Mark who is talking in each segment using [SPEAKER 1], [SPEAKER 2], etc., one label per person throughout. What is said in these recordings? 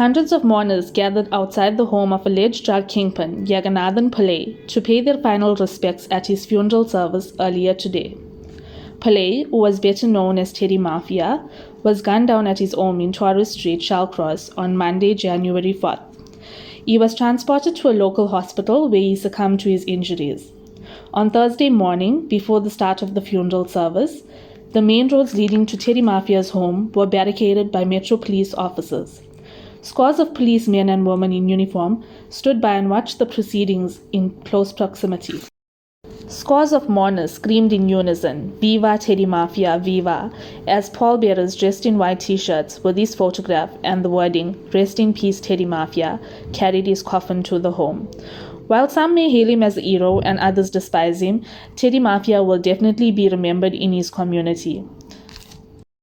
[SPEAKER 1] Hundreds of mourners gathered outside the home of alleged drug kingpin Yaganathan Pillai to pay their final respects at his funeral service earlier today. Pillai, who was better known as Teddy Mafia, was gunned down at his home in Taurus Street, Shallcross on Monday, January 4th. He was transported to a local hospital where he succumbed to his injuries. On Thursday morning, before the start of the funeral service, the main roads leading to Teddy Mafia's home were barricaded by Metro Police officers. Scores of policemen and women in uniform stood by and watched the proceedings in close proximity. Scores of mourners screamed in unison, "Viva Teddy Mafia, Viva!" as pallbearers dressed in white t-shirts with his photograph and the wording, "Rest in peace Teddy Mafia," carried his coffin to the home. While some may hail him as a hero and others despise him, Teddy Mafia will definitely be remembered in his community.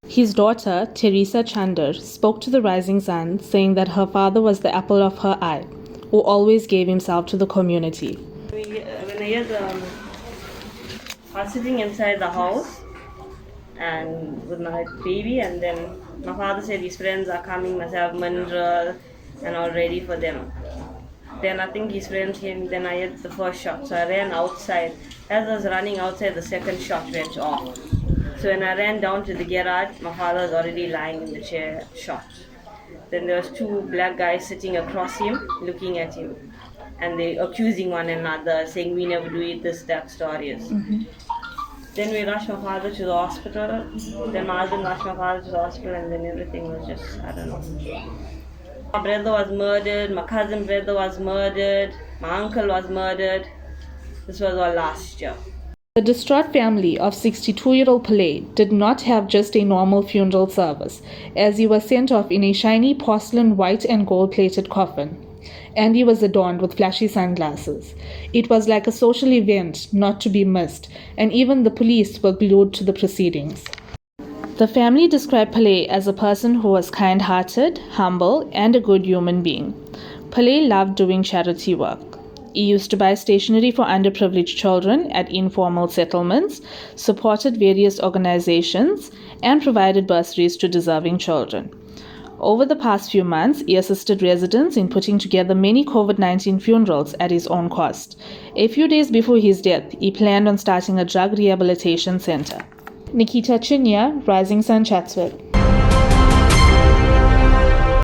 [SPEAKER 1] His daughter, Teresa Chander, spoke to the Rising Sun, saying that her father was the apple of her eye, who always gave himself to the community.
[SPEAKER 2] I was sitting inside the house and with my baby, and then my father said his friends are coming, must have mineral and all ready for them. Then I think his friends came, then I hit the first shot. So I ran outside. As I was running outside, the second shot went off. So when I ran down to the garage, my father was already lying in the chair, shot. Then there was two black guys sitting across him, looking at him. And they accusing one another, saying, "We never do it, this, that stories." Then we rushed my father to the hospital. Then my husband rushed my father to the hospital, and then everything was just, I don't know. My brother was murdered, my cousin brother was murdered, my uncle was murdered. This was all last year.
[SPEAKER 1] The distraught family of 62-year-old Pillai did not have just a normal funeral service, as he was sent off in a shiny porcelain white and gold-plated coffin. And he was adorned with flashy sunglasses. It was like a social event not to be missed, and even the police were glued to the proceedings. The family described Pillai as a person who was kind-hearted, humble, and a good human being. Pillai loved doing charity work. He used to buy stationery for underprivileged children at informal settlements, supported various organizations, and provided bursaries to deserving children. Over the past few months, he assisted residents in putting together many COVID-19 funerals at his own cost. A few days before his death, he planned on starting a drug rehabilitation center. Nikita Chinya, Rising Sun Chatsworth.